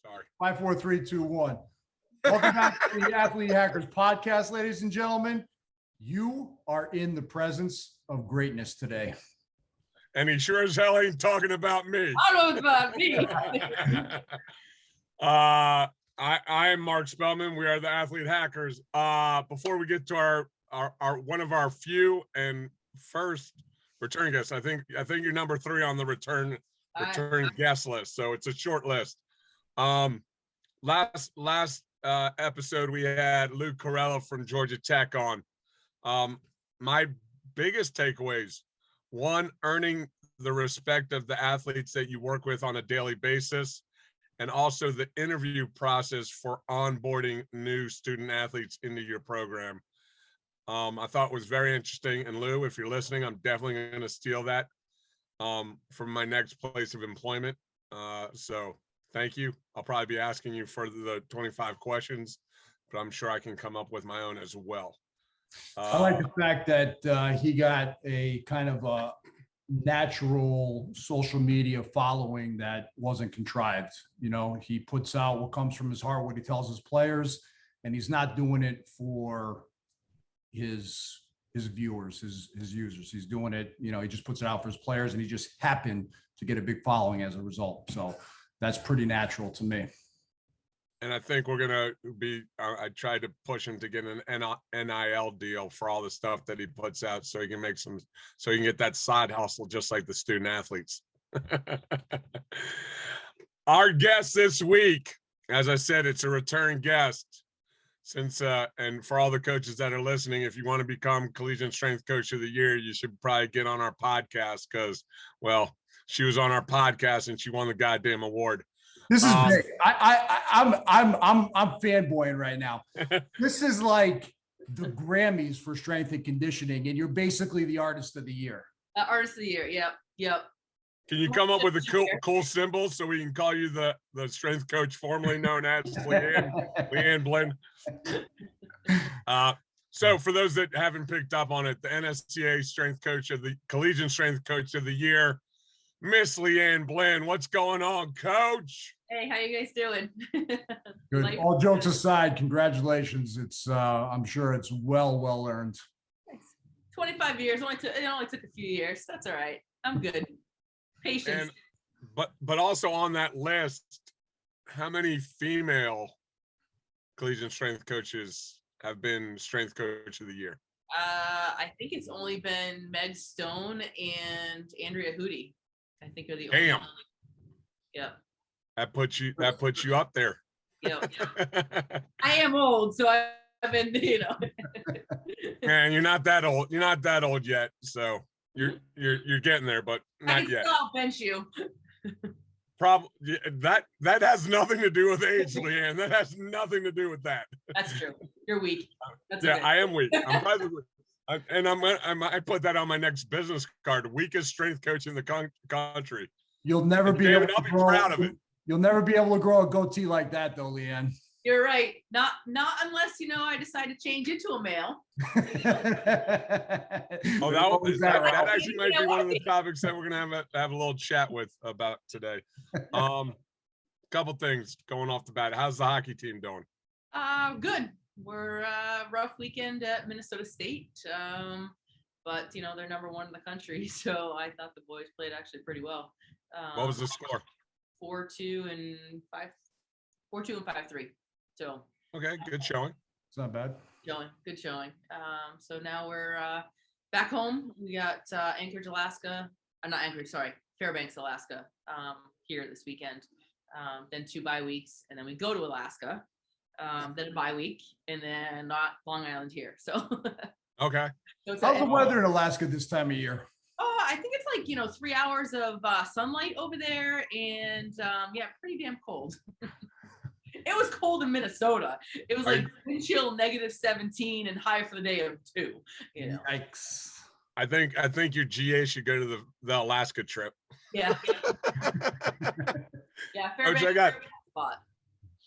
Sorry. 5, 4, 3, 2, 1. Welcome back to the Athlete Hackers podcast, ladies and gentlemen. You are in the presence of greatness today. And he sure as hell ain't talking about me. I don't know it's about me. I am Mark Spellman. We are the Athlete Hackers. Before we get to our one of our few and first return guests, I think you're number 3 on the return guest list. So it's a short list. Last episode we had Luke Corella from Georgia Tech on. My biggest takeaways: 1, earning the respect of the athletes that you work with on a daily basis, and also the interview process for onboarding new student athletes into your program. I thought was very interesting. And Lou, if you're listening, I'm definitely going to steal that from my next place of employment. So thank you. I'll probably be asking you for the 25 questions, but I'm sure I can come up with my own as well. I like the fact that he got a kind of a natural social media following that wasn't contrived. You know, he puts out what comes from his heart, what he tells his players, and he's not doing it for his viewers, his users. He's doing it, you know, he just puts it out for his players, and he just happened to get a big following as a result. So that's pretty natural to me. And I think we're going to be, I tried to push him to get an NIL deal for all the stuff that he puts out so he can make some, so he can get that side hustle just like the student athletes. Our guest this week, as I said, it's a return guest. Since, and for all the coaches that are listening, if you want to become Collegiate Strength Coach of the Year, you should probably get on our podcast because, well, she was on our podcast and she won the goddamn award. This is big. I'm fanboying right now. This is like the Grammys for strength and conditioning, and you're basically the artist of the year. Artist of the year. Yep. Can you come up with a cool symbol so we can call you the strength coach formerly known as Liane Blyn? So for those that haven't picked up on it, the NSCA strength coach of the Collegiate Strength Coach of the Year, Miss Liane Blyn. What's going on, Coach? Hey, how you guys doing? Good. All jokes aside, congratulations. It's I'm sure it's well earned. Thanks. 25 years. It only took a few years. That's all right. I'm good. Patience. And, but also on that list, how many female collegiate strength coaches have been strength coach of the year? I think it's only been Meg Stone and Andrea Hootie. I think are the only. Damn. Yeah. That puts you up there. Yeah. I am old, so I've been, you know. Man, you're not that old. You're not that old yet. So you're getting there, but not yet. I'll bench you. Probably that has nothing to do with age, Liane. That has nothing to do with that. That's true. You're weak. That's yeah, okay. I am weak. I'm probably and I put that on my next business card. Weakest strength coach in the country. You'll never be able to grow, proud of it. You'll never be able to grow a goatee like that, though, Liane. You're right. Not unless, you know, I decide to change into a male. Oh, that actually might be one of the topics that we're gonna have a little chat with about today. Couple things going off the bat. How's the hockey team doing? Good. We're rough weekend at Minnesota State. But you know, they're number 1 in the country, so I thought the boys played actually pretty well. What was the score? 4-2 and 5-3. So okay, good showing. It's not bad. Good showing. So now we're back home. We got Anchorage, Alaska. Not Anchorage, sorry, Fairbanks, Alaska. Here this weekend. Then 2 bye weeks, and then we go to Alaska. Then a bye week, and then not Long Island here. So okay. So how's the weather in Alaska this time of year? Oh, I think it's like, you know, 3 hours of sunlight over there, and yeah, pretty damn cold. It was cold in Minnesota. It was like wind chill -17 and high for the day of 2. You know. Yikes. I think your GA should go to the Alaska trip. Yeah. Yeah,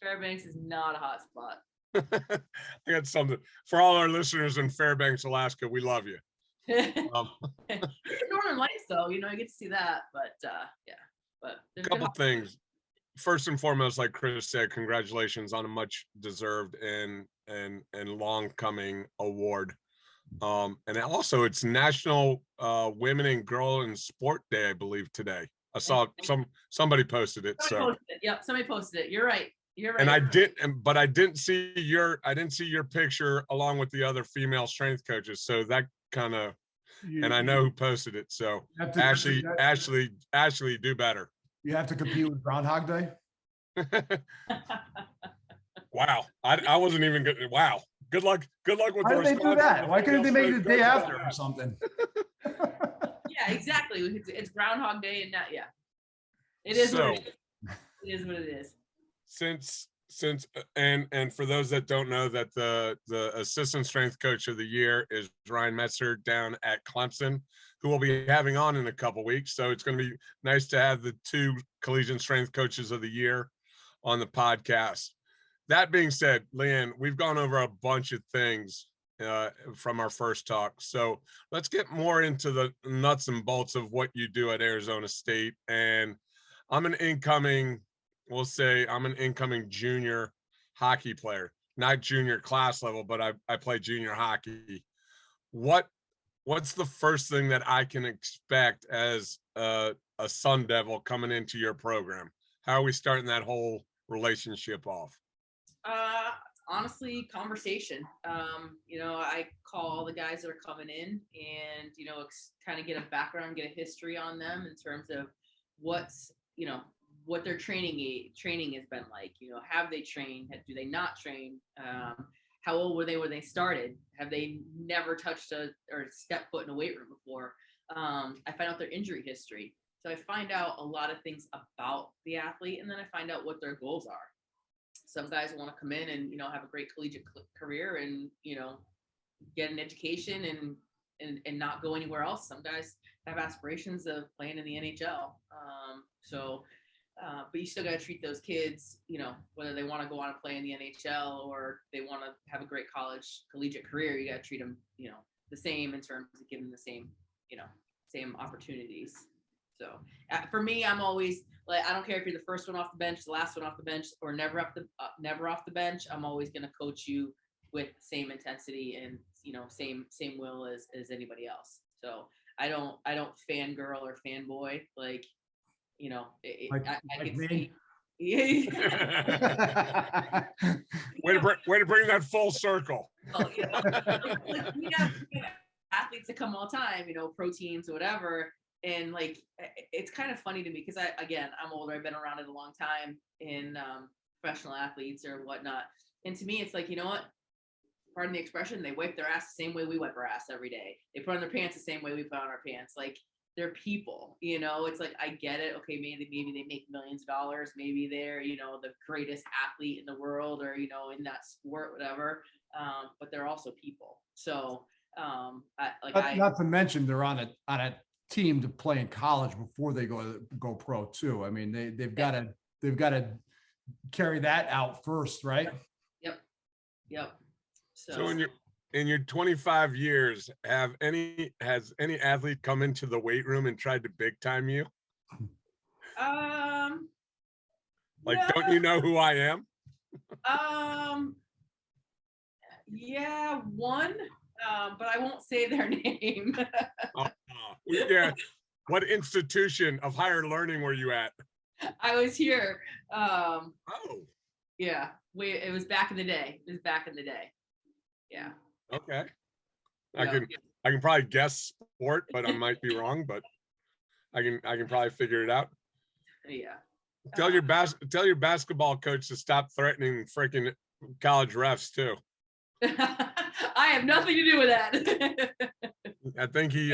Fairbanks is not a hot spot. I got something for all our listeners in Fairbanks, Alaska. We love you. Northern Lights, though, you know, you get to see that, but yeah. But a couple things. first and foremost, like Chris said, congratulations on a much deserved and long coming award. And also it's National Women and Girl in Sport Day, I believe, today. I saw somebody posted it. Yep, somebody posted it. You're right. You're right. And but I didn't see your picture along with the other female strength coaches. So that kind of, and I know who posted it. So Ashley, do better. You have to compete with Groundhog Day. Wow, I wasn't even good. Wow, good luck with. Why did they do that? Why couldn't they make it the day after or something? Yeah, exactly. It's Groundhog Day, and yeah, it is. So, what it is what it is. Since and for those that don't know, that the assistant strength coach of the year is Ryan Metzer down at Clemson, who we'll be having on in a couple weeks. So it's going to be nice to have the 2 collegiate strength coaches of the year on the podcast. That being said, Liane, we've gone over a bunch of things from our first talk. So let's get more into the nuts and bolts of what you do at Arizona State. And I'm an incoming junior hockey player, not junior class level, but I play junior hockey. What's the first thing that I can expect as a Sun Devil coming into your program? How are we starting that whole relationship off? Honestly, conversation. I call all the guys that are coming in and, kind of get a background, get a history on them in terms of what their training has been like. Have they trained? Do they not train? How old were they when they started? Have they never touched or stepped foot in a weight room before? I find out their injury history. So I find out a lot of things about the athlete, and then I find out what their goals are. Some guys want to come in and, have a great collegiate career and, get an education and not go anywhere else. Some guys have aspirations of playing in the NHL. But you still got to treat those kids, whether they want to go on and play in the NHL or they want to have a great collegiate career, you got to treat them, the same in terms of giving them the same, same opportunities. So for me, I'm always like, I don't care if you're the first one off the bench, the last one off the bench, or never off the bench. I'm always going to coach you with the same intensity and, same will as anybody else. So I don't fangirl or fanboy, like, I can say. Way to bring that full circle. Well, we have athletes that come all the time, pro teams or whatever. And like, it's kind of funny to me because I'm older. I've been around it a long time in professional athletes or whatnot. And to me, it's like, pardon the expression, they wipe their ass the same way we wipe our ass every day. They put on their pants the same way we put on our pants. Like, they're people, it's like, I get it. Okay, maybe they make millions of dollars. Maybe they're, the greatest athlete in the world or, in that sport, whatever. But they're also people. So not to mention they're on a team to play in college before they go pro too. I mean, they've got to carry that out first, right? Yep. So in your 25 years, has any athlete come into the weight room and tried to big time you? Like, no. Don't you know who I am? Yeah, one. But I won't say their name. Yeah. What institution of higher learning were you at? I was here. Yeah. It was back in the day. Yeah. Okay. I can probably guess sport, but I might be wrong, but I can probably figure it out. Yeah. Tell your basketball coach to stop threatening freaking college refs too. I have nothing to do with that. I think he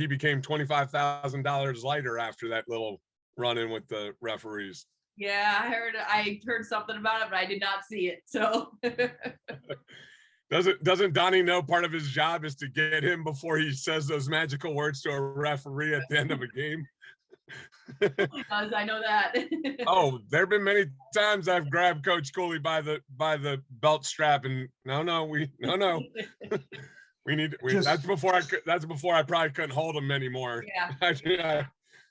became $25,000 lighter after that little run-in with the referees. Yeah, I heard something about it, but I did not see it. So doesn't Donnie know part of his job is to get him before he says those magical words to a referee at the end of a game? Because I know that. Oh, there have been many times I've grabbed Coach Cooley by the belt strap and no. We need that's before I probably couldn't hold him anymore. Yeah.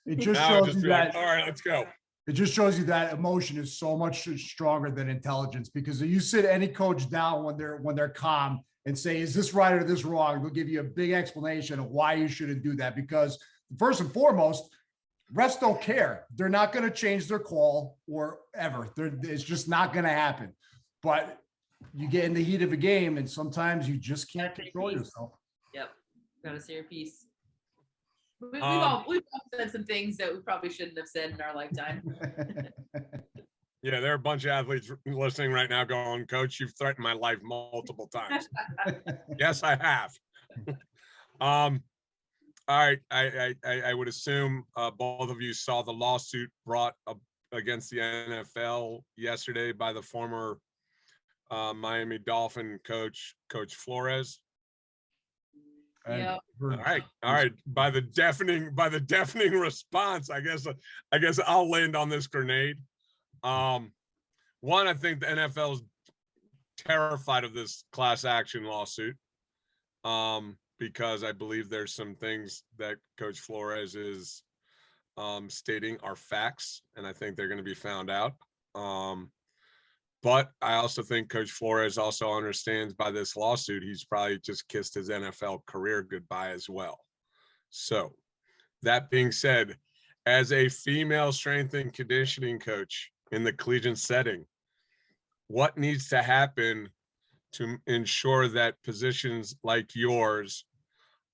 It just shows you that. All right, let's go. It just shows you that emotion is so much stronger than intelligence, because if you sit any coach down when they're calm and say, is this right or this wrong? They'll give you a big explanation of why you shouldn't do that. Because first and foremost, refs don't care. They're not going to change their call or ever. It's just not going to happen. But you get in the heat of a game, and sometimes you just can't control yourself. Yep. Gotta say your piece. We've all said some things that we probably shouldn't have said in our lifetime. Yeah, there are a bunch of athletes listening right now going, Coach, you've threatened my life multiple times. Yes, I have. All right. I would assume both of you saw the lawsuit brought up against the NFL yesterday by the former Miami Dolphin coach, Coach Flores. Yeah. All right. By the deafening response, I guess I'll land on this grenade. One, I think the NFL is terrified of this class action lawsuit, because I believe there's some things that Coach Flores is stating are facts, and I think they're going to be found out. But I also think Coach Flores also understands by this lawsuit, he's probably just kissed his NFL career goodbye as well. So that being said, as a female strength and conditioning coach in the collegiate setting, what needs to happen to ensure that positions like yours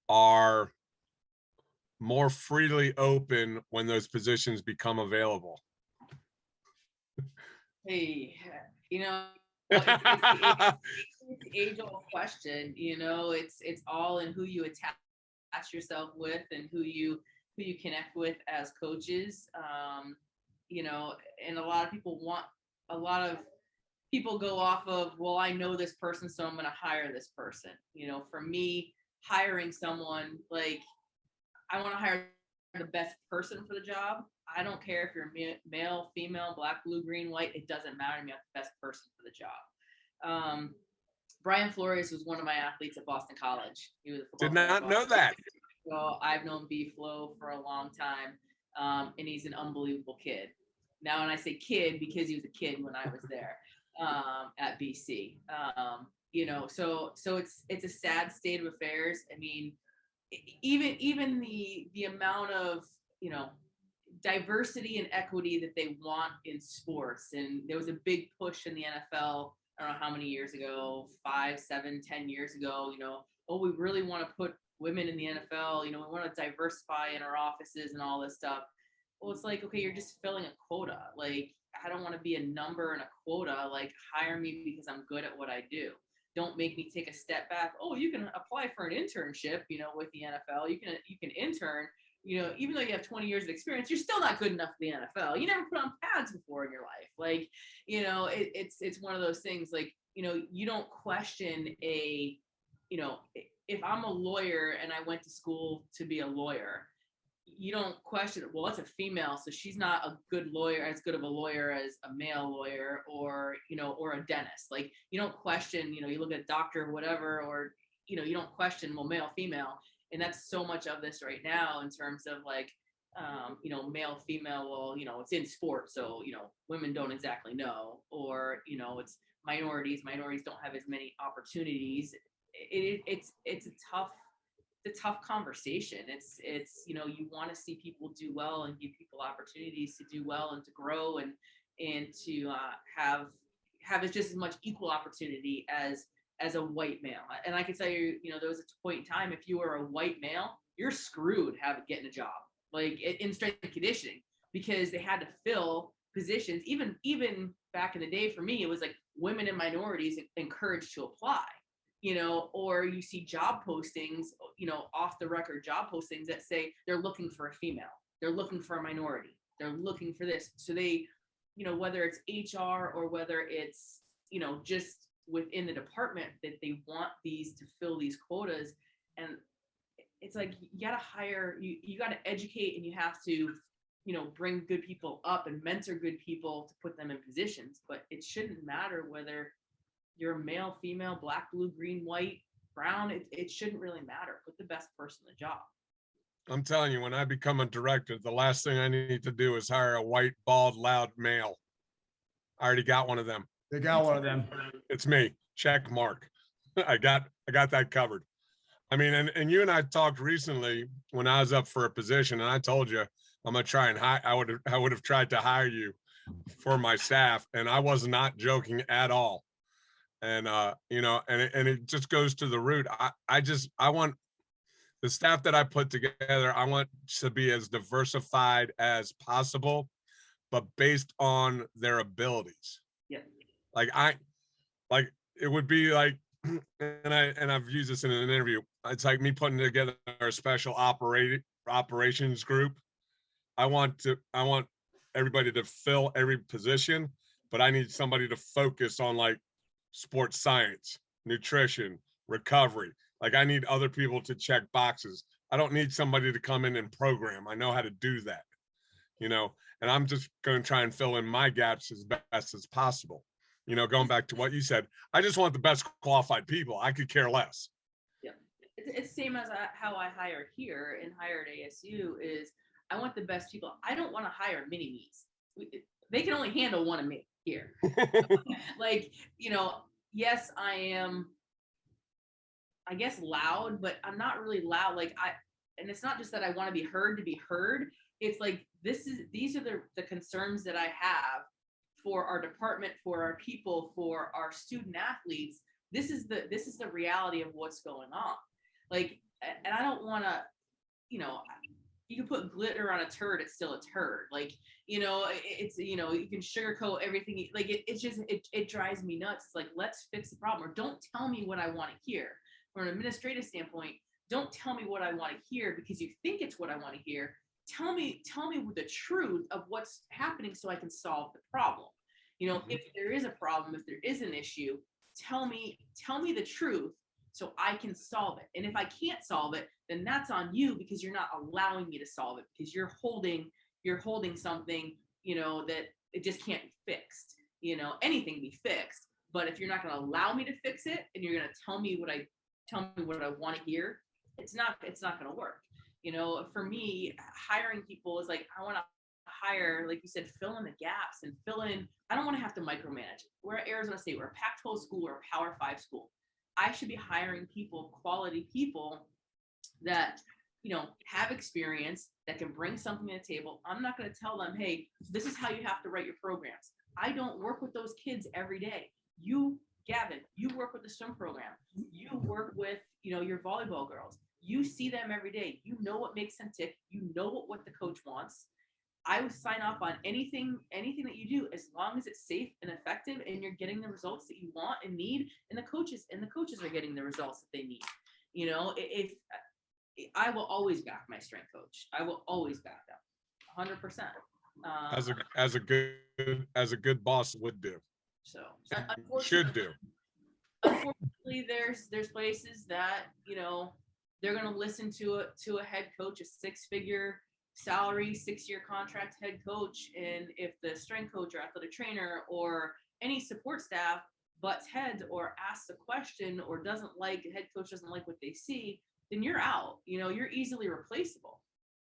are more freely open when those positions become available? Hey, it's the age-old question. It's all in who you attach yourself with and who you connect with as coaches. And a lot of people go off of, well, I know this person, so I'm going to hire this person. For me, hiring someone, like, I want to hire the best person for the job. I don't care if you're male, female, black, blue, green, white. It doesn't matter to me. I'm the best person for the job. Brian Flores was one of my athletes at Boston College. He was a football Did player not at know Boston. that. So I've known B-Flow for a long time, and he's an unbelievable kid. Now, when I say kid, because he was a kid when I was there at BC. So it's a sad state of affairs. I mean, even the amount of diversity and equity that they want in sports, and there was a big push in the NFL. I don't know how many years ago, 5, 7, 10 years ago. We really want to put women in the NFL. We want to diversify in our offices and all this stuff. Well, it's like, okay, you're just filling a quota. Like, I don't want to be a number and a quota. Like, hire me because I'm good at what I do. Don't make me take a step back. Oh, you can apply for an internship, with the NFL. You can intern, even though you have 20 years of experience, you're still not good enough for the NFL. You never put on pads before in your life. Like, it's one of those things, like, you don't question if I'm a lawyer and I went to school to be a lawyer, you don't question, well, it's a female, so she's not a good lawyer, as good of a lawyer as a male lawyer, or a dentist. Like, you don't question, you look at a doctor or whatever, or, you don't question, well, male, female. And that's so much of this right now in terms of, like, male, female, well, it's in sports, so, women don't exactly know, or, it's minorities don't have as many opportunities. It's a tough conversation. It's you want to see people do well and give people opportunities to do well and to grow and to have just as much equal opportunity as a white male. And I can tell you, there was a point in time, if you were a white male, you're screwed getting a job, like, in strength and conditioning, because they had to fill positions. Even back in the day, for me, it was like women and minorities encouraged to apply. Or you see job postings, off the record job postings that say they're looking for a female, they're looking for a minority, they're looking for this. So they, whether it's HR or whether it's, just within the department, that they want these to fill these quotas. And it's like, you got to hire, you got to educate, and you have to, bring good people up and mentor good people to put them in positions. But it shouldn't matter whether you're male, female, black, blue, green, white, brown. It shouldn't really matter. Put the best person in the job. I'm telling you, when I become a director, the last thing I need to do is hire a white, bald, loud male. I already got one of them. They got one of them. It's me. Check mark. I got that covered. I mean, and you and I talked recently when I was up for a position, and I told you I'm gonna try and hire. I would have tried to hire you for my staff, and I was not joking at all. And you know, and it just goes to the root. I want the staff that I put together. I want to be as diversified as possible, but based on their abilities. Yeah. Like it would be like, and I've used this in an interview. It's like me putting together a special operations group. I want everybody to fill every position, but I need somebody to focus on like sports science, nutrition, recovery. Like I need other people to check boxes. I don't need somebody to come in and program. I know how to do that, you know, and I'm just going to try and fill in my gaps as best as possible. You know, going back to what you said, I just want the best qualified people. I could care less. Yeah, it's same as how I hire here and hire at ASU is I want the best people. I don't want to hire mini-me's. They can only handle one of me here. Like, you know, yes, I am, I guess, loud, but I'm not really loud. Like and it's not just that I want to be heard. It's like, these are the concerns that I have for our department, for our people, for our student athletes. This is the reality of what's going on. Like, and I don't want to, you know, you can put glitter on a turd, it's still a turd. Like, you know, it's, you know, you can sugarcoat everything. Like it's just, it drives me nuts. It's like, let's fix the problem, or don't tell me what I want to hear. From an administrative standpoint, don't tell me what I want to hear because you think it's what I want to hear. Tell me the truth of what's happening so I can solve the problem. You know, if there is a problem, if there is an issue, tell me the truth so I can solve it. And if I can't solve it, then that's on you because you're not allowing me to solve it, because you're holding something, you know, that it just can't be fixed. You know, anything can be fixed, but if you're not going to allow me to fix it and you're going to tell me what I want to hear, it's not going to work. You know, for me, hiring people is like, I want to hire, like you said, fill in the gaps and fill in. I don't want to have to micromanage. We're at Arizona State. We're a Pac-12 school. We're a Power 5 school. I should be hiring people, quality people that, you know, have experience, that can bring something to the table. I'm not going to tell them, hey, this is how you have to write your programs. I don't work with those kids every day. You, Gavin, you work with the swim program. You work with, you know, your volleyball girls. You see them every day. You know what makes them tick. You know what the coach wants. I would sign off on anything that you do as long as it's safe and effective and you're getting the results that you want and need, and the coaches are getting the results that they need. You know, if I will always back my strength coach. I will always back them 100%. As a good boss would do. So should do. Unfortunately, there's places that, you know, they're going to listen to a head coach, a 6-figure salary, 6-year contract head coach, and if the strength coach or athletic trainer or any support staff butts heads or asks a question or head coach doesn't like what they see, then you're out. You know, you're easily replaceable.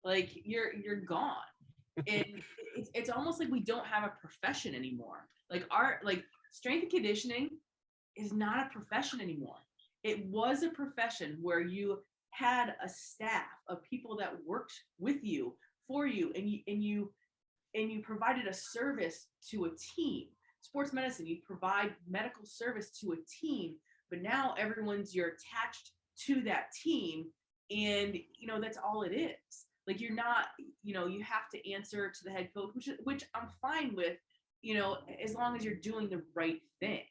Like you're gone. And it's almost like we don't have a profession anymore. Like strength and conditioning is not a profession anymore. It was a profession where you had a staff of people that worked with you, for you, and you provided a service to a team. Sports medicine, you provide medical service to a team, but now you're attached to that team, and you know that's all it is. Like you're not, you know, you have to answer to the head coach, which I'm fine with, you know, as long as you're doing the right thing.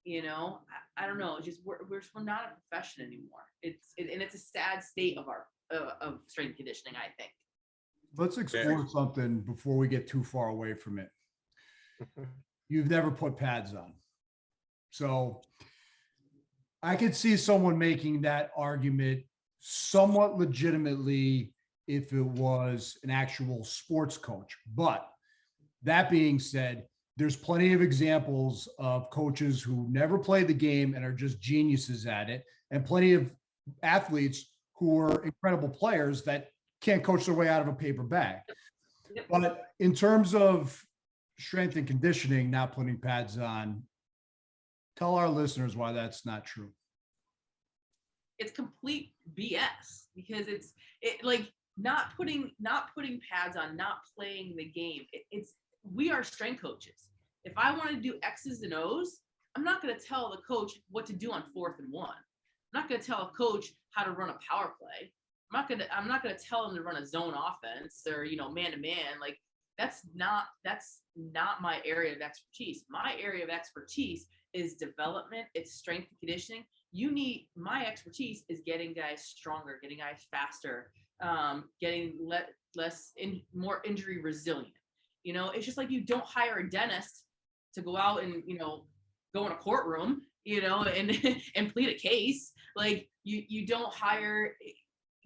You know, I don't know. Just we're not a profession anymore. It's a sad state of our of strength and conditioning, I think. Let's explore something before we get too far away from it. You've never put pads on, so I could see someone making that argument somewhat legitimately if it was an actual sports coach. But that being said, there's plenty of examples of coaches who never played the game and are just geniuses at it, and plenty of athletes who are incredible players that can't coach their way out of a paper bag. Yep. But in terms of strength and conditioning, not putting pads on, tell our listeners why that's not true. It's complete BS because it like not putting pads on, not playing the game. We are strength coaches. If I want to do X's and O's, I'm not going to tell the coach what to do on 4th and 1. I'm not going to tell a coach how to run a power play. I'm not going to tell them to run a zone offense or, man to man. Like that's not my area of expertise. My area of expertise is development. It's strength and conditioning. My expertise is getting guys stronger, getting guys faster, getting more injury resilient. It's just like you don't hire a dentist to go out and, go in a courtroom, and plead a case. Like you don't hire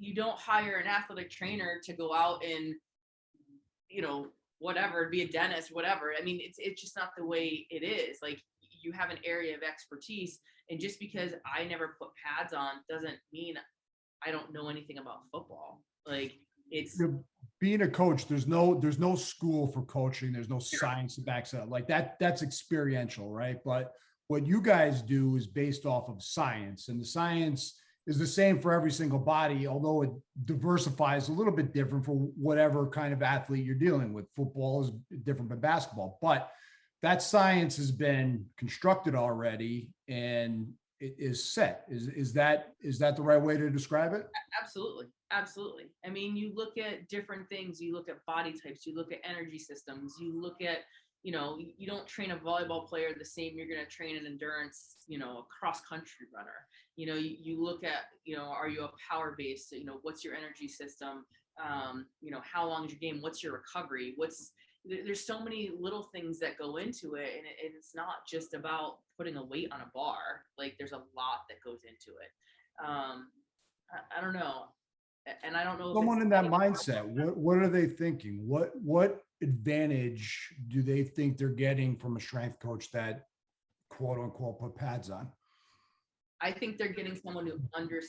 an athletic trainer to go out and, whatever, be a dentist, whatever. I mean, it's just not the way it is. Like you have an area of expertise, and just because I never put pads on doesn't mean I don't know anything about football. Like it's being a coach. There's no school for coaching. There's no science that backs it up. Like that's experiential, right? But what you guys do is based off of science, and the science is the same for every single body, although it diversifies a little bit different for whatever kind of athlete you're dealing with. Football is different than basketball, but that science has been constructed already and it is set. Is that the right way to describe it? Absolutely. Absolutely. I mean, you look at different things, you look at body types, you look at energy systems, you look at, you don't train a volleyball player the same you're going to train an endurance, a cross country runner. You look at, are you a power base? What's your energy system? How long is your game? What's your recovery? There's so many little things that go into it, and it's not just about putting a weight on a bar. Like there's a lot that goes into it. I don't know. And I don't know. Someone in that mindset, what are they thinking? What advantage do they think they're getting from a strength coach that quote unquote put pads on? I think they're getting someone who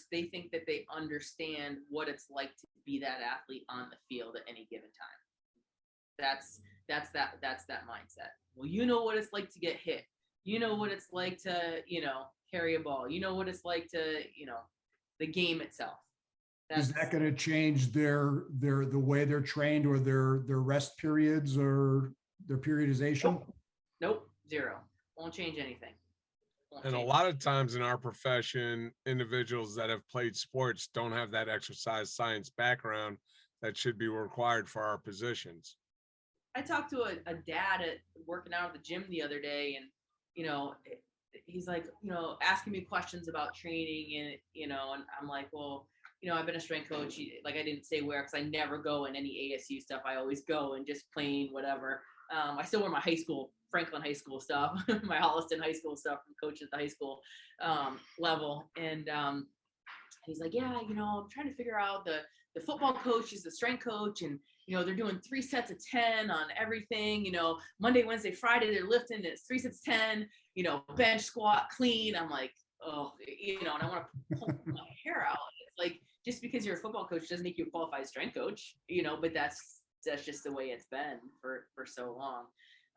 they think that they understand what it's like to be that athlete on the field at any given time. That's that mindset. Well, you know what it's like to get hit. You know what it's like to, carry a ball. You know what it's like to, the game itself. Is that going to change the way they're trained or their rest periods or their periodization? Nope. Zero. Won't change anything. And a lot of times in our profession, individuals that have played sports don't have that exercise science background that should be required for our positions. I talked to a dad at working out at the gym the other day, and, he's like, asking me questions about training and, and I'm like, well, I've been a strength coach. Like I didn't say where, because I never go in any ASU stuff. I always go and just plain whatever. I still wear my Franklin High School stuff, my Holliston High School stuff from coach at the high school level. And he's like, yeah, I'm trying to figure out the football coach is the strength coach, and they're doing 3 sets of 10 on everything. Monday, Wednesday, Friday they're lifting. It's 3 sets of 10. Bench, squat, clean. I'm like, oh, and I want to pull my hair out. It's like, just because you're a football coach doesn't make you a qualified strength coach, but that's just the way it's been for so long.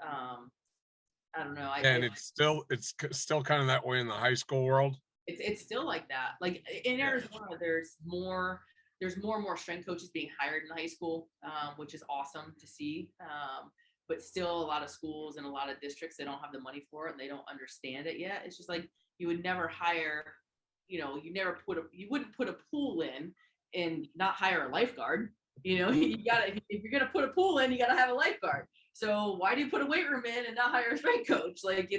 I don't know. It's still kind of that way in the high school world. It's still like that. Like in Arizona, there's more and more strength coaches being hired in high school, which is awesome to see. But still a lot of schools and a lot of districts, they don't have the money for it and they don't understand it yet. It's just like, you would never hire, you wouldn't put a pool in and not hire a lifeguard. You gotta, if you're gonna put a pool in, you gotta have a lifeguard. So why do you put a weight room in and not hire a strength coach? Like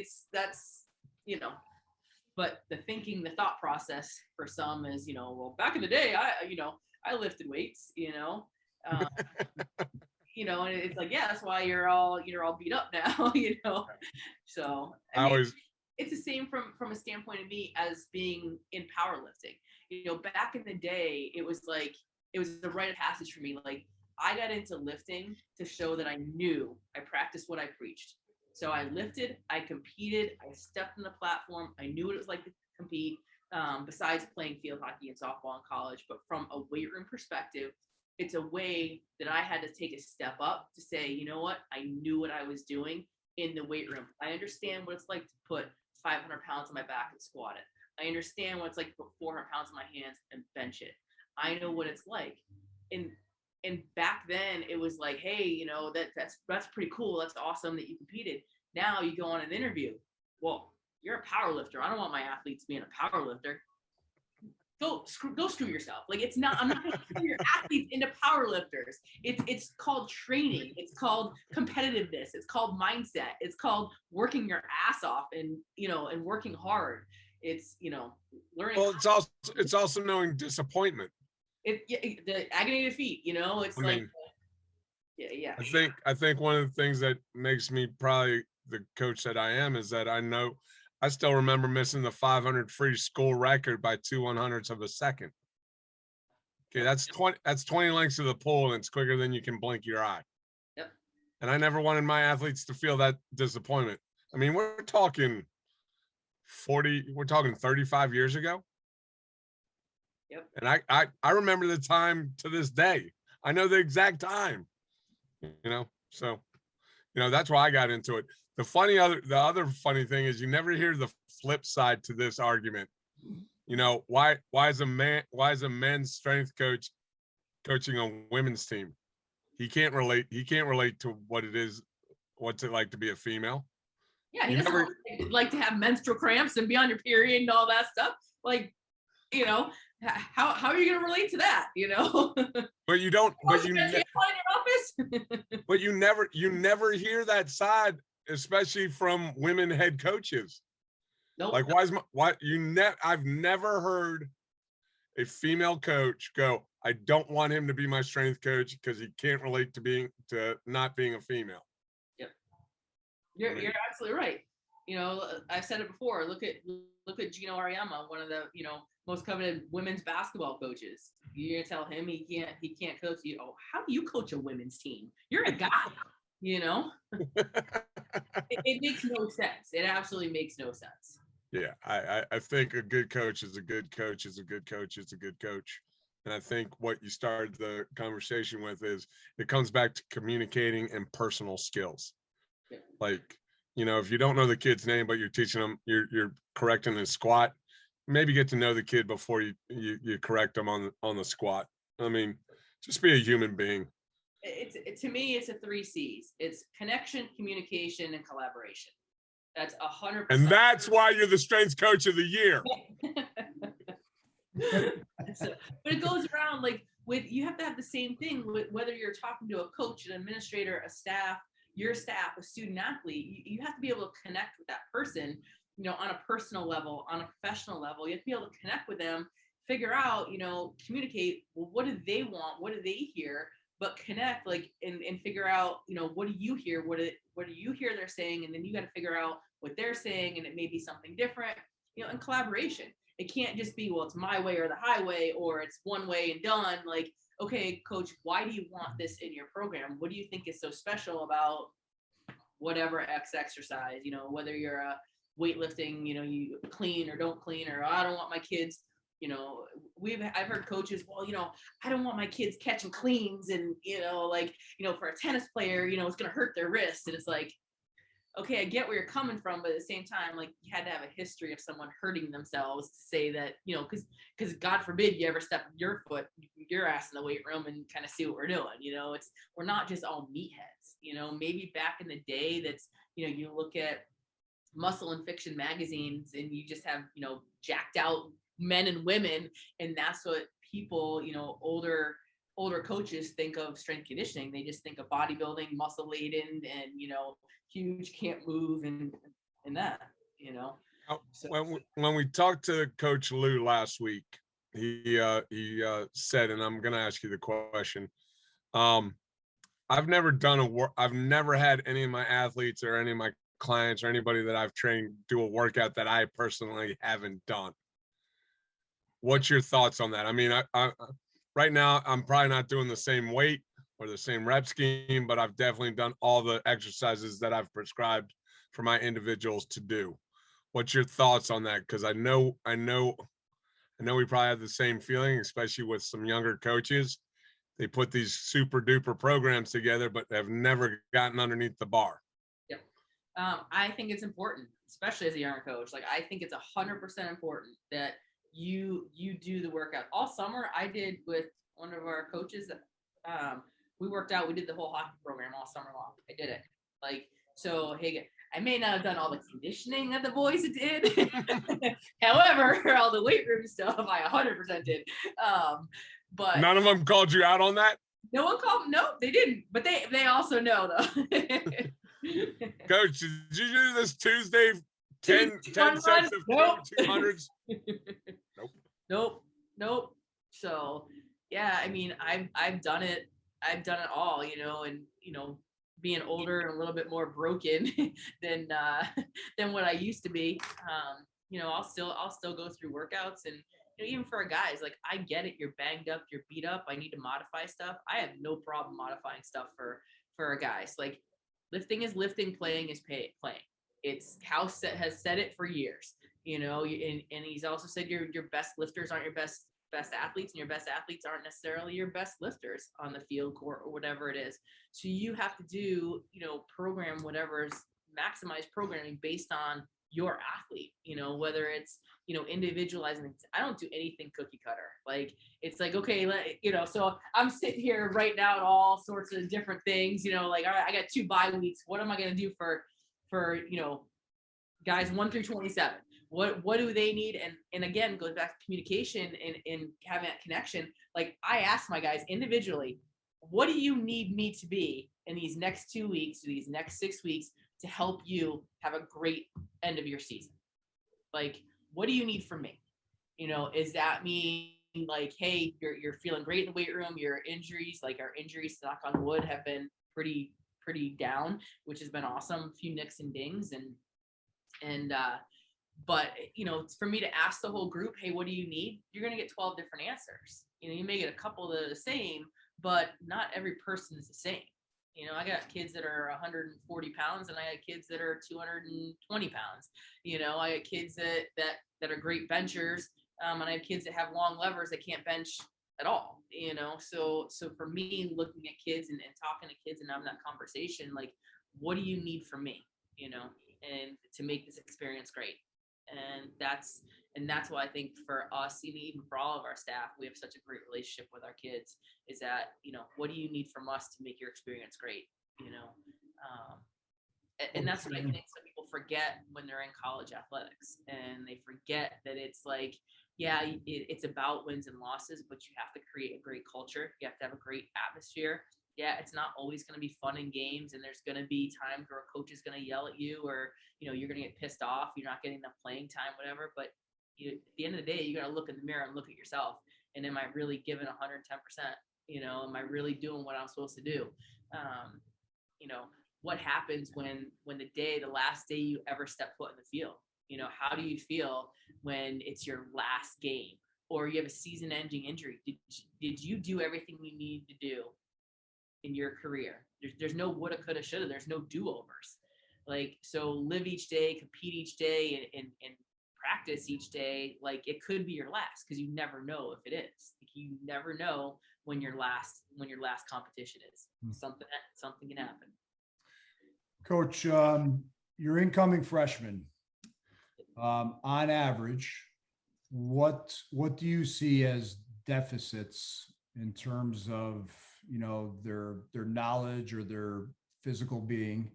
but the thought process for some is, well, back in the day, I lifted weights, and it's like, yeah, that's why you're all beat up now, So it's the same from a standpoint of me as being in powerlifting. Back in the day, it was a rite of passage for me. Like I got into lifting to show that I knew I practiced what I preached. So I lifted, I competed, I stepped on the platform. I knew what it was like to compete, besides playing field hockey and softball in college. But from a weight room perspective, it's a way that I had to take a step up to say, you know what, I knew what I was doing in the weight room. I understand what it's like to put 500 pounds on my back and squat it. I understand what it's like to put 400 pounds on my hands and bench it. I know what it's like. And back then it was like, hey, you know, that's pretty cool. That's awesome that you competed. Now you go on an interview. Well, you're a power lifter. I don't want my athletes being a power lifter. Go screw yourself. Like, it's not, I'm not going to turn your athletes into power lifters. It's called training. It's called competitiveness. It's called mindset. It's called working your ass off and, you know, and working hard. It's, you know, learning. Well, it's also knowing disappointment. The agony of defeat, you know, it's yeah. I think one of the things that makes me probably the coach that I am is that I still remember missing the 500 free school record by 2/100ths of a second. Okay, that's 20 lengths of the pole, and it's quicker than you can blink your eye. Yep. And I never wanted my athletes to feel that disappointment. I mean, we're talking 35 years ago. Yep. And I remember the time to this day. I know the exact time. You know, so, you know, that's why I got into it. The other funny thing is you never hear the flip side to this argument. You know, why is a men's strength coach coaching a women's team? He can't relate to what's it like to be a female. Yeah, he doesn't like to have menstrual cramps and be on your period and all that stuff. Like, you know, how are you going to relate to that, you know? But you don't, but you in your office? But you never hear that side, especially from women head coaches. Nope. Like, I've never heard a female coach go, I don't want him to be my strength coach because he can't relate to not being a female. Yep. You're absolutely right. You know, I've said it before. Look at Gino Auriemma, one of the, you know, most coveted women's basketball coaches. You're gonna tell him he can't coach you. Oh, how do you coach a women's team? You're a guy, you know. it makes no sense. It absolutely makes no sense. Yeah, I think a good coach is a good coach is a good coach is a good coach. And I think what you started the conversation with is it comes back to communicating and personal skills. Yeah. Like, you know, if you don't know the kid's name, but you're teaching them, you're correcting his squat, maybe get to know the kid before you correct them on the squat. I mean, just be a human being. To me, it's a 3 C's. It's connection, communication, and collaboration. That's 100%. And that's why you're the strength coach of the year. But it goes around like you have to have the same thing with whether you're talking to a coach, an administrator, a staff, your staff, a student athlete. You have to be able to connect with that person, you know, on a personal level, on a professional level. You have to be able to connect with them, figure out, you know, communicate. Well, what do they want? What do they hear? But connect, like, and figure out, you know, what do you hear? What do you hear they're saying? And then you got to figure out what they're saying, and it may be something different, you know, and collaboration. It can't just be, well, it's my way or the highway, or it's one way and done. Like, okay, coach, why do you want this in your program? What do you think is so special about whatever X exercise, you know, whether you're a weightlifting, you know, you clean or don't clean, or I don't want my kids, you know, I've heard coaches, well, you know, I don't want my kids catching cleans, and, you know, like, you know, for a tennis player, you know, it's going to hurt their wrist. And it's like, okay, I get where you're coming from, but at the same time, like, you had to have a history of someone hurting themselves to say that, you know, because God forbid you ever step your ass in the weight room and kind of see what we're doing. You know, we're not just all meatheads. You know, maybe back in the day, that's, you know, you look at Muscle and Fiction magazines and you just have, you know, jacked out men and women, and that's what people, you know, older coaches think of strength conditioning. They just think of bodybuilding, muscle laden, and, you know, huge, can't move, and that, you know. So, when we talked to Coach Lou last week, he said, and I'm going to ask you the question. I've never had any of my athletes or any of my clients or anybody that I've trained do a workout that I personally haven't done. What's your thoughts on that? I mean, I right now I'm probably not doing the same weight or the same rep scheme, but I've definitely done all the exercises that I've prescribed for my individuals to do. What's your thoughts on that? Because I know we probably have the same feeling, especially with some younger coaches. they put these super duper programs together, but have never gotten underneath the bar. Yep. I think it's important, especially as a younger coach. Like, I think it's 100% important that you do the workout. All summer, I did with one of our coaches. We worked out. We did the whole hockey program all summer long. I did it. Like, so, hey, I may not have done all the conditioning that the boys did. However, all the weight room stuff, I 100% did. But none of them called you out on that? No one called. No, they didn't. But they also know, though. Coach, did you do this Tuesday? 10 sets of nope. 200s? Nope. So, yeah, I mean, I've done it. I've done it all, and, being older and a little bit more broken than what I used to be. I'll still go through workouts, and even for our guys, like, I get it. You're banged up, you're beat up. I need to modify stuff. I have no problem modifying stuff for our guys. Like, lifting is lifting, playing is playing. It's House has said it for years, and he's also said your best lifters aren't your best athletes, and your best athletes aren't necessarily your best lifters on the field, court, or whatever it is. So you have to do, program whatever's maximize programming based on your athlete, whether it's, individualizing. I don't do anything cookie cutter. Like, it's like, okay, so I'm sitting here writing out all sorts of different things, like, all right, I got 2 bye weeks. What am I going to do for guys 1 through 27? What do they need? And again, goes back to communication and having that connection. Like, I ask my guys individually, what do you need me to be in these next 2 weeks, or these next 6 weeks, to help you have a great end of your season? Like, what do you need from me? Is that mean, like, hey, you're feeling great in the weight room, your injuries, like our injuries, knock on wood, have been pretty down, which has been awesome. A few nicks and dings, but for me to ask the whole group, hey, what do you need? You're going to get 12 different answers. You may get a couple that are the same, but not every person is the same. I got kids that are 140 pounds, and I got kids that are 220 pounds. I got kids that are great benchers, and I have kids that have long levers that can't bench at all. So for me, looking at kids and talking to kids and having that conversation, like, what do you need from me? And to make this experience great. And that's why I think for us, even for all of our staff, we have such a great relationship with our kids, is that, what do you need from us to make your experience great? And that's what I think some people forget when they're in college athletics, and they forget that it's like, yeah, it's about wins and losses, but you have to create a great culture. You have to have a great atmosphere. Yeah, it's not always going to be fun in games, and there's going to be times where a coach is going to yell at you, or, you're going to get pissed off. You're not getting enough playing time, whatever. But at the end of the day, you got to look in the mirror and look at yourself. And am I really giving 110%? Am I really doing what I'm supposed to do? What happens when the last day you ever step foot in the field? How do you feel when it's your last game, or you have a season-ending injury? Did you do everything you need to do in your career? There's no woulda, coulda, shoulda. There's no do-overs. Like, so live each day, compete each day, and practice each day. Like, it could be your last, because you never know if it is. Like, you never know when your last competition is. Something can happen. Coach, your incoming freshman, on average, what do you see as deficits in terms of, their knowledge or their physical being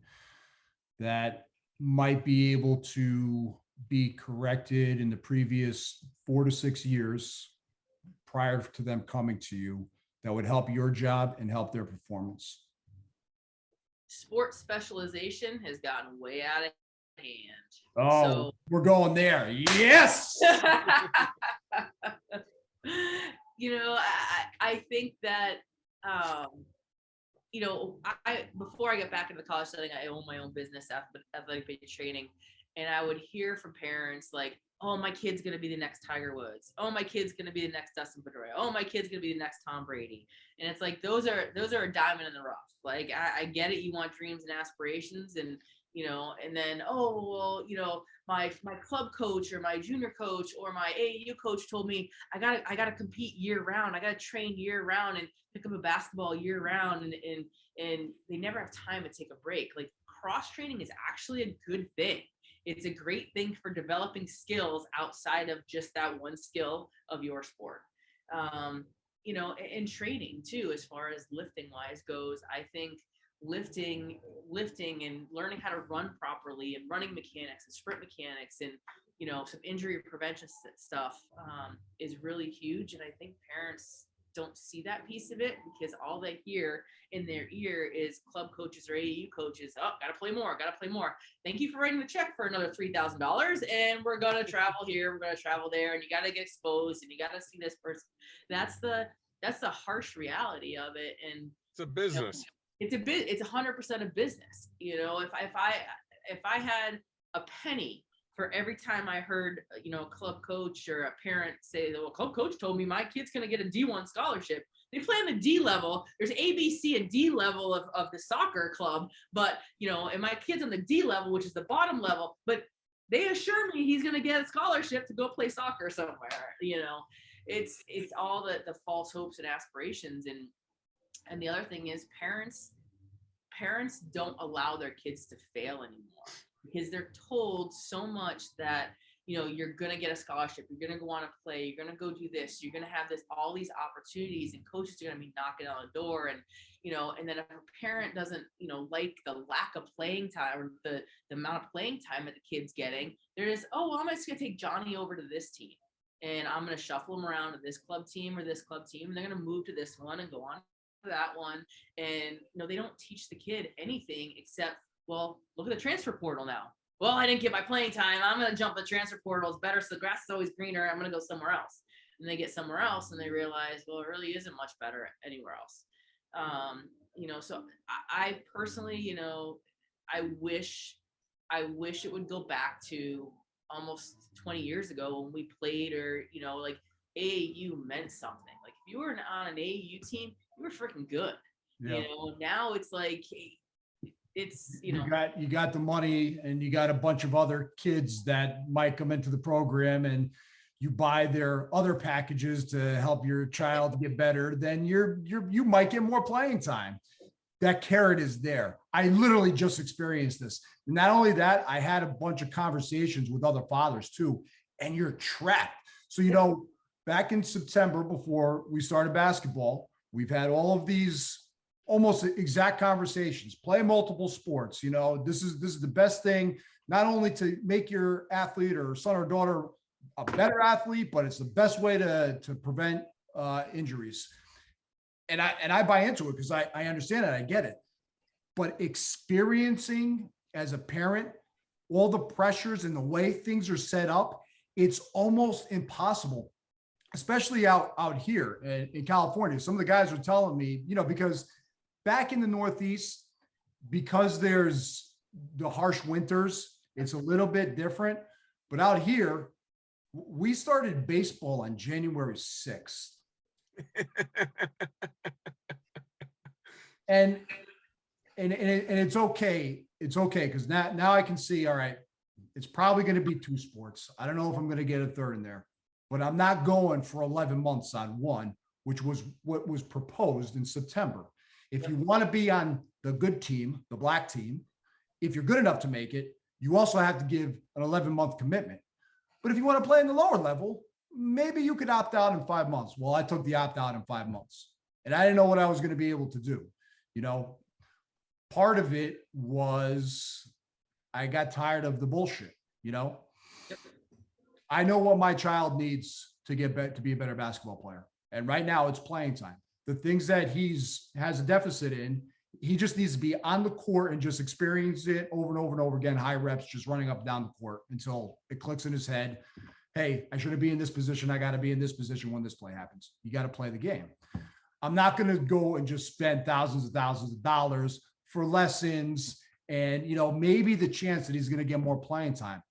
that might be able to be corrected in the previous 4 to 6 years prior to them coming to you, that would help your job and help their performance? Sports specialization has gotten way out of hand. Oh, we're going there. Yes. I think that, before I got back into the college setting, I own my own business, athletic-based training. And I would hear from parents like, oh, my kid's going to be the next Tiger Woods. Oh, my kid's going to be the next Dustin Pedroia. Oh, my kid's going to be the next Tom Brady. And it's like, those are a diamond in the rough. Like, I get it. You want dreams and aspirations, and and then, oh, well, my club coach or my junior coach or my AAU coach told me I gotta compete year round. I gotta train year round and pick up a basketball year round. And they never have time to take a break. Like, cross training is actually a good thing. It's a great thing for developing skills outside of just that one skill of your sport. And training too, as far as lifting wise goes, I think lifting and learning how to run properly and running mechanics and sprint mechanics and some injury prevention stuff is really huge. And I think parents don't see that piece of it because all they hear in their ear is club coaches or AAU coaches, oh, gotta play more. Thank you for writing the check for another $3,000, and we're gonna travel here, we're gonna travel there, and you gotta get exposed, and you gotta see this person. That's the harsh reality of it. And it's a business. It's 100% a business. If I had a penny for every time I heard, a club coach or a parent say, well, club coach told me my kid's going to get a D1 scholarship. They play on the D level. There's A, B, C, and D level of the soccer club. But, and my kid's on the D level, which is the bottom level. But they assure me he's going to get a scholarship to go play soccer somewhere. It's all the false hopes and aspirations. And the other thing is parents don't allow their kids to fail anymore because they're told so much that, you're going to get a scholarship, you're going to go on and play, you're going to go do this, you're going to have all these opportunities, and coaches are going to be knocking on the door. And, and then if a parent doesn't, like the lack of playing time or the amount of playing time that the kid's getting, they're just, oh, well, I'm just going to take Johnny over to this team and I'm going to shuffle him around to this club team or this club team. And they're going to move to this one and go on that one. And they don't teach the kid anything except, well, look at the transfer portal now. Well, I didn't get my playing time, I'm going to jump the transfer portal. It's better, so the grass is always greener, I'm going to go somewhere else. And they get somewhere else and they realize, well, it really isn't much better anywhere else. So I personally, I wish it would go back to almost 20 years ago when we played, or like AAU meant something. Like if you were on an AAU team, you were freaking good. Yeah. Now it's like, it's, you got the money and you got a bunch of other kids that might come into the program and you buy their other packages to help your child get better, then you might get more playing time. That carrot is there. I literally just experienced this. Not only that, I had a bunch of conversations with other fathers too, and you're trapped. So, back in September, before we started basketball, we've had all of these almost exact conversations. Play multiple sports. This is the best thing, not only to make your athlete or son or daughter a better athlete, but it's the best way to prevent injuries. And I buy into it because I understand it. I get it. But experiencing as a parent all the pressures and the way things are set up, it's almost impossible, especially out here in California. Some of the guys are telling me, because back in the Northeast, because there's the harsh winters, it's a little bit different. But out here, we started baseball on January 6th. and it's okay. It's okay because now I can see, all right, it's probably going to be two sports. I don't know if I'm going to get a third in there, but I'm not going for 11 months on one, which was what was proposed in September. If you want to be on the good team, the black team, if you're good enough to make it, you also have to give an 11-month commitment. But if you want to play in the lower level, maybe you could opt out in 5 months. Well, I took the opt out in 5 months and I didn't know what I was going to be able to do. Part of it was I got tired of the bullshit. I know what my child needs to to be a better basketball player. And right now it's playing time. The things that has a deficit in, he just needs to be on the court and just experience it over and over and over again, high reps, just running up and down the court until it clicks in his head. Hey, I shouldn't be in this position. I got to be in this position when this play happens. You got to play the game. I'm not going to go and just spend thousands of dollars for lessons and, maybe the chance that he's going to get more playing time.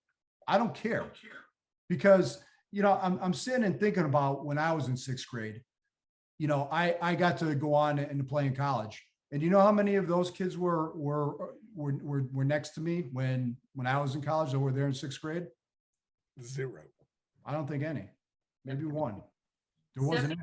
I don't care because, I'm sitting and thinking about when I was in 6th grade. I got to go on and play in college. And you know how many of those kids were next to me when I was in college that were there in 6th grade? 0. I don't think any, maybe one. There wasn't 75%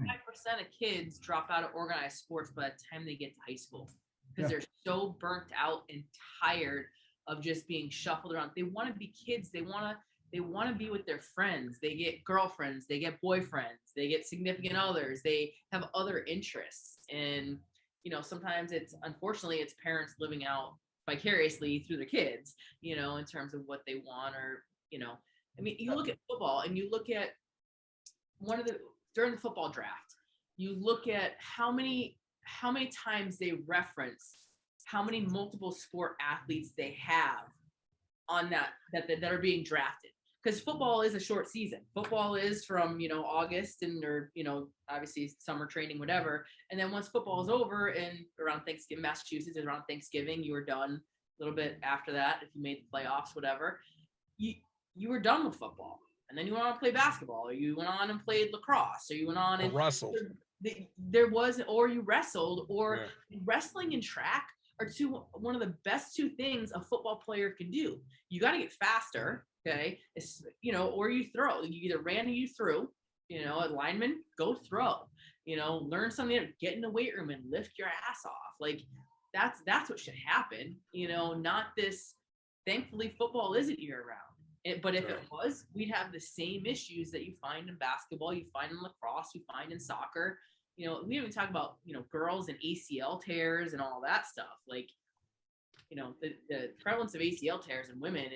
any. of kids drop out of organized sports by the time they get to high school because Yeah. they're so burnt out and tired of just being shuffled around. They want to be kids. They want to be with their friends. They get girlfriends, they get boyfriends, they get significant others. They have other interests. And, sometimes unfortunately, it's parents living out vicariously through their kids, in terms of what they want or, you look at football and you look at during the football draft, you look at how many times they reference how many multiple sport athletes they have on that are being drafted. Because football is a short season. Football is from, August or obviously summer training, whatever. And then once football is over and around Thanksgiving, Massachusetts is around Thanksgiving, you were done. A little bit after that, if you made the playoffs, whatever, you were done with football. And then you went on to play basketball, or you went on and played lacrosse, or you went on and wrestled. Or you wrestled, or wrestling and track are one of the best two things a football player can do. You got to get faster, okay? Or you throw. You either ran or you threw. A lineman, go throw. Learn something. Get in the weight room and lift your ass off. Like that's what should happen. Not this. Thankfully, football isn't year round. But if it was, we'd have the same issues that you find in basketball, you find in lacrosse, you find in soccer. We don't even talk about, girls and ACL tears and all that stuff. Like, the prevalence of ACL tears in women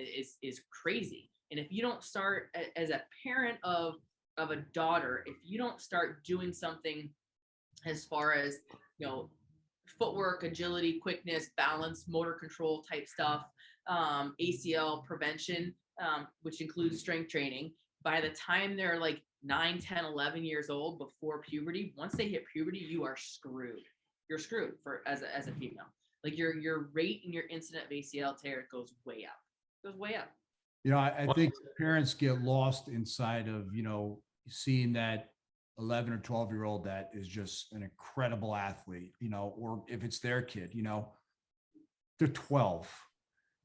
is crazy. And if you don't start as a parent of a daughter, if you don't start doing something as far as, footwork, agility, quickness, balance, motor control type stuff, ACL prevention, which includes strength training, by the time they're like 9, 10, 11 years old, before puberty, once they hit puberty, you are screwed. You're screwed as a female. Like your rate and your incident of ACL tear goes way up. I think parents get lost inside of, seeing that 11 or 12-year-old that is just an incredible athlete, or if it's their kid, they're 12.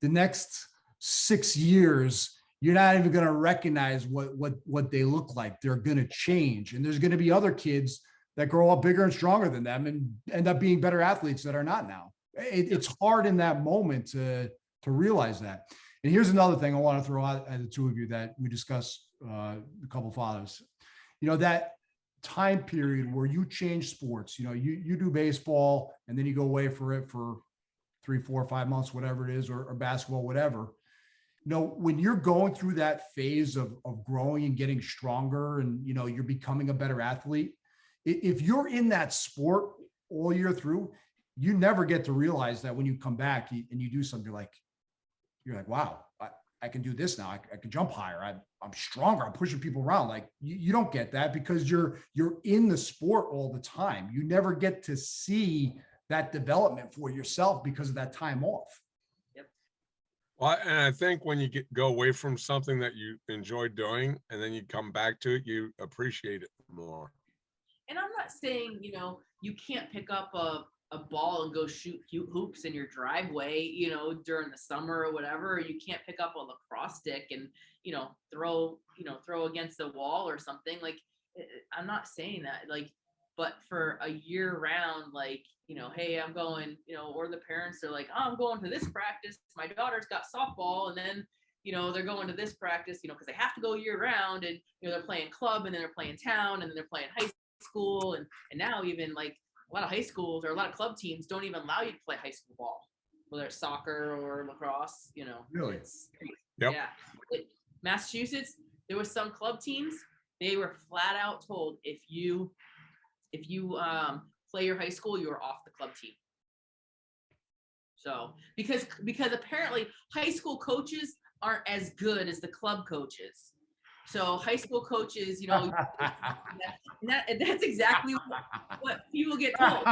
The next 6 years, you're not even going to recognize what they look like. They're going to change. And there's going to be other kids that grow up bigger and stronger than them and end up being better athletes that are not now. It's hard in that moment to realize that. And here's another thing I want to throw out at the two of you that we discussed, a couple of fathers, that time period where you change sports, you do baseball and then you go away for 3, 4, 5 months, whatever it is, or basketball, whatever. When you're going through that phase of growing and getting stronger and, you're becoming a better athlete, if you're in that sport all year through, you never get to realize that when you come back and you do something you're like, wow, I can do this now. I can jump higher. I'm stronger. I'm pushing people around. Like you don't get that because you're in the sport all the time. You never get to see that development for yourself because of that time off. Well, and I think when you go away from something that you enjoy doing and then you come back to it, you appreciate it more. And I'm not saying, you can't pick up a ball and go shoot hoops in your driveway, during the summer or whatever. Or you can't pick up a lacrosse stick and, throw against the wall or something. Like, I'm not saying that, like, but for a year round, like, hey, I'm going, or the parents are like, oh, I'm going to this practice. My daughter's got softball. And then, they're going to this practice, because they have to go year round and, they're playing club and then they're playing town and then they're playing high school. And now even like a lot of high schools or a lot of club teams don't even allow you to play high school ball, whether it's soccer or lacrosse, Really? Yep. Yeah. Massachusetts, there was some club teams, they were flat out told if you play your high school, you are off the club team. So because apparently high school coaches aren't as good as the club coaches. So high school coaches, that's exactly what people get told.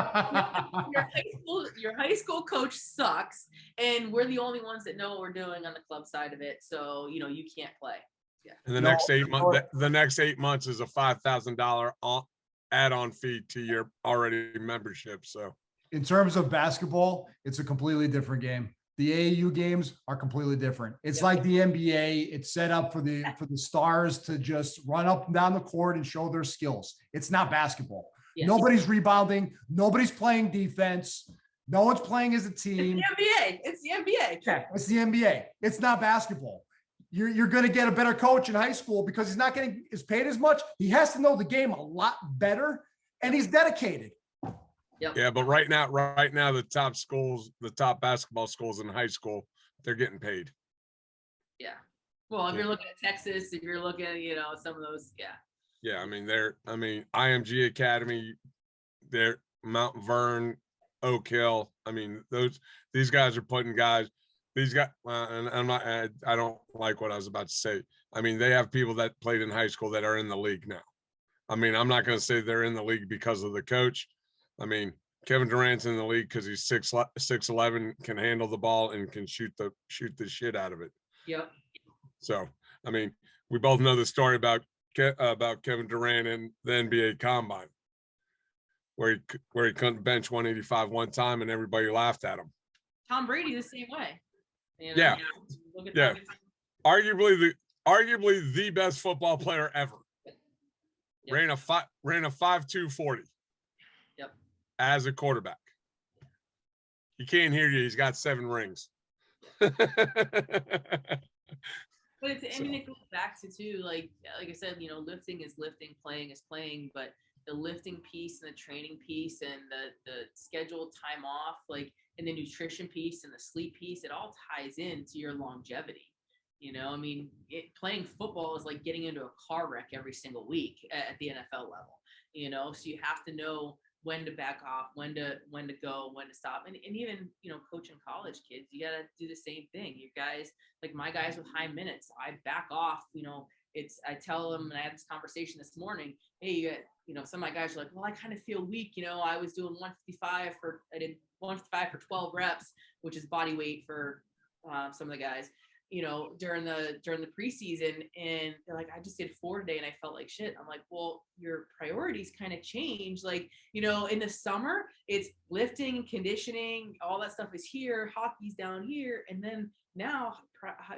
Your high school coach sucks, and we're the only ones that know what we're doing on the club side of it. So you can't play. Yeah. And the next 8 months, the next 8 months is a $5,000 add-on fee to your already membership. So in terms of basketball, it's a completely different game. The AAU games are completely different. It's like the NBA. It's set up for the stars to just run up and down the court and show their skills. It's not basketball. Yes. Nobody's rebounding. Nobody's playing defense. No one's playing as a team. It's the NBA. It's the NBA. Yeah, it's the NBA. It's not basketball. You're going to get a better coach in high school because he's not getting paid as much. He has to know the game a lot better, and he's dedicated. Yep. Yeah, but right now, the top schools, the top basketball schools in high school, they're getting paid. Yeah. Well, if you're looking at Texas, if you're looking at, some of those, yeah. Yeah, I mean, IMG Academy, they're Mount Vernon, Oak Hill. I mean, these guys are putting guys. These guys, and I don't like what I was about to say. I mean, they have people that played in high school that are in the league now. I mean, I'm not going to say they're in the league because of the coach. I mean, Kevin Durant's in the league because he's 6'11", can handle the ball and can shoot the shit out of it. Yep. So, I mean, we both know the story about Kevin Durant and the NBA Combine, where he couldn't bench 185 one time and everybody laughed at him. Tom Brady the same way. Yeah. Look at yeah. Arguably the best football player ever. Yep. Ran a 5.2 40. Yep. As a quarterback. He can't hear you. He's got 7 rings. But it goes back to too, like I said, lifting is lifting, playing is playing, but the lifting piece and the training piece and the scheduled time off, and the nutrition piece and the sleep piece, it all ties into your longevity. I mean, playing football is like getting into a car wreck every single week at the NFL level, so you have to know when to back off, when to go, when to stop. And even, coaching college kids, you got to do the same thing. You guys, like my guys with high minutes, I back off, I tell them, and I had this conversation this morning, hey, some of my guys are like, well, I kind of feel weak. I was doing 155 for 12 reps, which is body weight for some of the guys, during the preseason, and they're like, I just did 4 today and I felt like shit. I'm like, well, your priorities kind of change. In the summer, it's lifting, conditioning, all that stuff is here, hockey's down here, and then now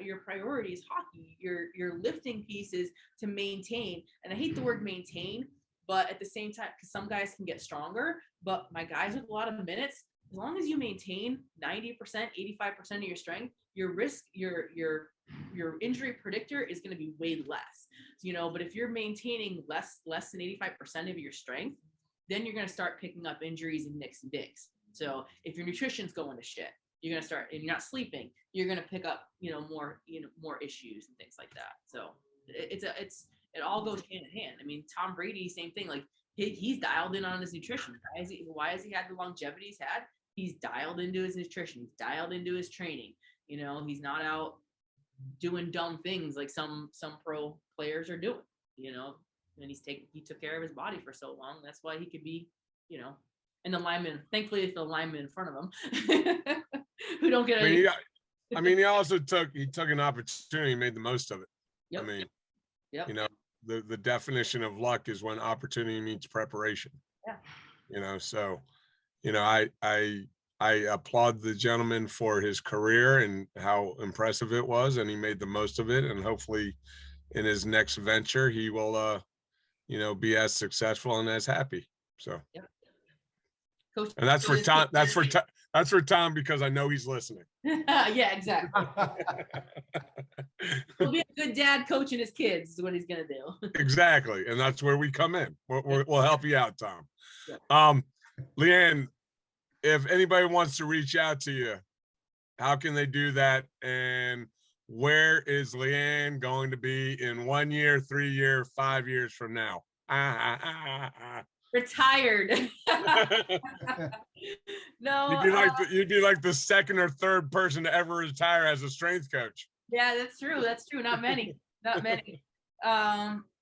your priority is hockey. Your lifting piece is to maintain, and I hate the word maintain, but at the same time, because some guys can get stronger, but my guys with a lot of minutes, as long as you maintain 90%, 85% of your strength, your risk, your injury predictor is going to be way less. But if you're maintaining less than 85% of your strength, then you're going to start picking up injuries and nicks and dings. So if your nutrition's going to shit, you're going to start, and you're not sleeping, you're going to pick up, more issues and things like that. So it all goes hand in hand. I mean, Tom Brady, same thing. Like he's dialed in on his nutrition. Why has he had the longevity he's had? He's dialed into his nutrition. He's dialed into his training. He's not out doing dumb things like some pro players are doing, and he took care of his body for so long. That's why he could be, and the lineman, thankfully it's the lineman in front of him who don't get any. He also took an opportunity, made the most of it. Yep. I mean, yep. The definition of luck is when opportunity meets preparation. Yeah. So, I applaud the gentleman for his career and how impressive it was, and he made the most of it. And hopefully in his next venture, he will, be as successful and as happy. So, yep. Coach, and that's for Tom. That's for Tom, because I know he's listening. Yeah, exactly. He'll be a good dad coaching his kids is what he's going to do. Exactly. And that's where we come in. We'll help you out, Tom. Yeah. Leanne, if anybody wants to reach out to you, how can they do that? And where is Leanne going to be in 1 year, 3 year, 5 years from now? Retired. No. You'd be like the second or third person to ever retire as a strength coach. Yeah, that's true. That's true. Not many.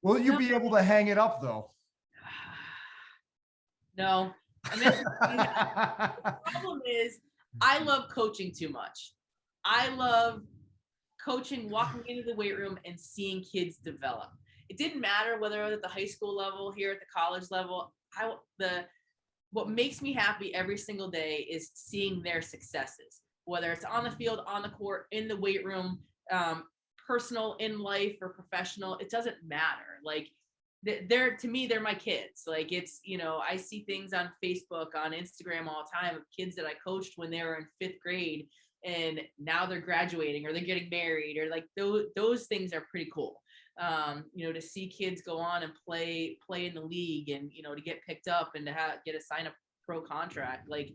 Will you be able to hang it up though? No. The problem is I love coaching too much. I love coaching, walking into the weight room and seeing kids develop. It didn't matter whether I was at the high school level, here at the college level. what makes me happy every single day is seeing their successes, whether it's on the field, on the court, in the weight room, personal, in life, or professional. It doesn't matter. Like, they're, to me, they're my kids. Like, it's, you know, I see things on Facebook, on Instagram all the time of kids that I coached when they were in 5th grade, and now they're graduating or they're getting married, or like those things are pretty cool. You know, to see kids go on and play in the league, and, you know, to get picked up and to get a sign up pro contract. Like,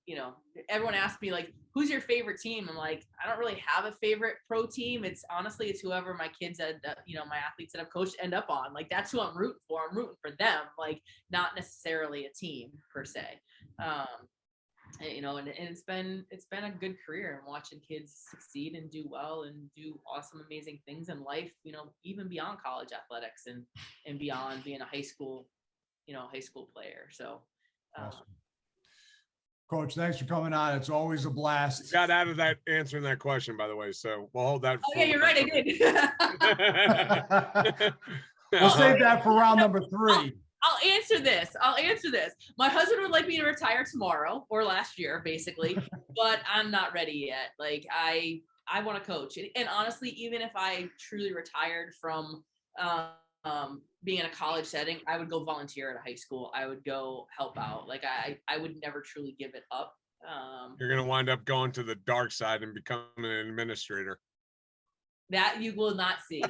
you know, everyone asks me, like, who's your favorite team? I'm like, I don't really have a favorite pro team. It's honestly, it's whoever my kids you know, my athletes that I've coached end up on. Like, that's who I'm rooting for. I'm rooting for them, like, not necessarily a team per se. You know, and it's been a good career, and watching kids succeed and do well and do awesome, amazing things in life, you know, even beyond college athletics and beyond being a high school player. So, Awesome. Coach, thanks for coming on. It's always a blast. Got out of that answering that question, by the way. So we'll hold that. Oh yeah, you're right. I did. We'll save that for round number 3. I'll answer this. My husband would like me to retire tomorrow, or last year, basically, but I'm not ready yet. Like, I want to coach. And honestly, even if I truly retired from being in a college setting, I would go volunteer at a high school. I would go help out. Like, I would never truly give it up. You're going to wind up going to the dark side and becoming an administrator. That you will not see.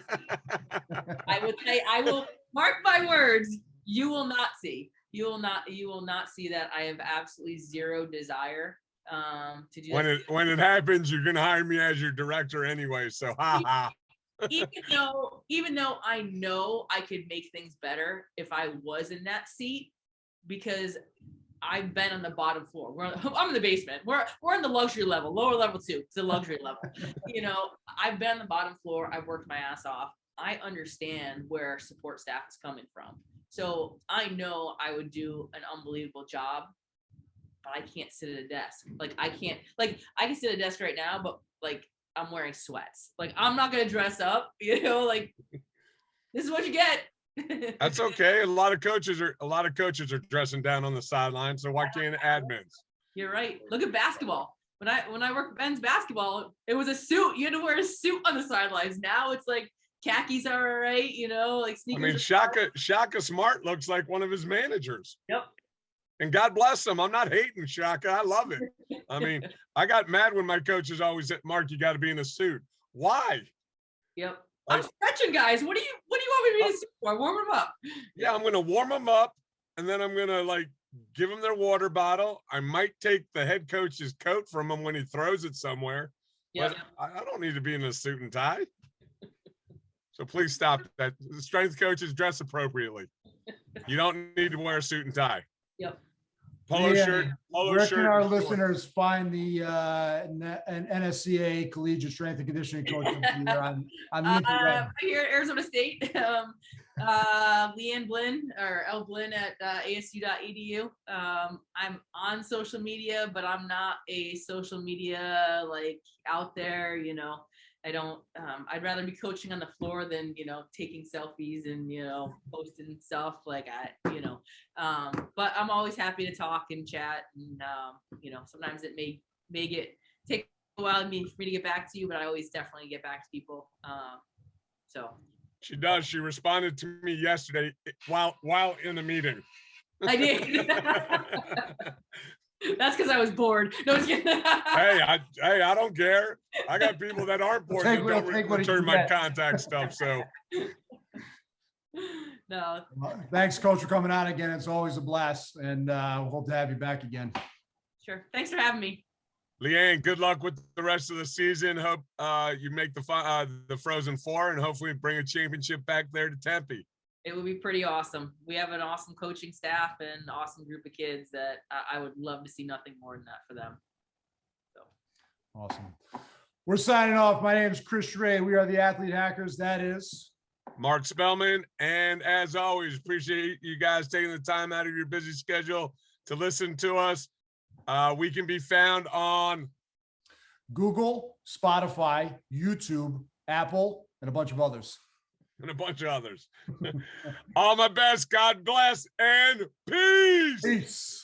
I will mark my words. You will not see. You will not see that. I have absolutely zero desire to do that. When it happens, you're gonna hire me as your director anyway. So even though I know I could make things better if I was in that seat, because I've been on the bottom floor. I'm in the basement. We're on the luxury level, lower level 2. It's the luxury level. You know, I've been on the bottom floor. I've worked my ass off. I understand where support staff is coming from. So I know I would do an unbelievable job, but I can't sit at a desk. I can sit at a desk right now, but like, I'm wearing sweats. Like, I'm not going to dress up, you know, like, this is what you get. That's okay. A lot of coaches are dressing down on the sideline. So why can't admins? You're right. Look at basketball. When I worked men's basketball, it was a suit. You had to wear a suit on the sidelines. Now it's like, khakis are all right, you know, like sneakers. I mean, Shaka Smart looks like one of his managers. Yep. And God bless him. I'm not hating Shaka. I love it. I mean, I got mad when my coaches always said, Mark, you got to be in a suit. Why? Yep. I'm stretching, guys. What do you want me to be in a suit for? Warm them up. Yeah, I'm going to warm them up, and then I'm going to, like, give them their water bottle. I might take the head coach's coat from him when he throws it somewhere. Yeah. But I don't need to be in a suit and tie. So please stop that. The strength coaches dress appropriately. You don't need to wear a suit and tie. Yep. Polo shirt. Where can our listeners find the an NSCA collegiate strength and conditioning coach on right here at Arizona State? Liane Blyn, or L Blyn at asu.edu. I'm on social media, but I'm not a social media like out there, you know. I don't, I'd rather be coaching on the floor than, you know, taking selfies and, you know, posting stuff like but I'm always happy to talk and chat. And, you know, sometimes it may take a while for me to get back to you, but I always definitely get back to people. So. She does. She responded to me yesterday while in a meeting. I did. That's because I was bored. No, just kidding. Hey, I don't care. I got people that aren't bored that don't return my contact stuff. So, no. Thanks, Coach, for coming on again. It's always a blast, and hope to have you back again. Sure. Thanks for having me. Liane, good luck with the rest of the season. Hope you make the Frozen Four, and hopefully bring a championship back there to Tempe. It would be pretty awesome. We have an awesome coaching staff and an awesome group of kids that I would love to see nothing more than that for them. So awesome. We're signing off. My name is Chris Ray. We are the Athlete Hackers. That is Mark Spellman. And as always, appreciate you guys taking the time out of your busy schedule to listen to us. We can be found on Google, Spotify, YouTube, Apple, and a bunch of others. All my best. God bless and peace. Peace.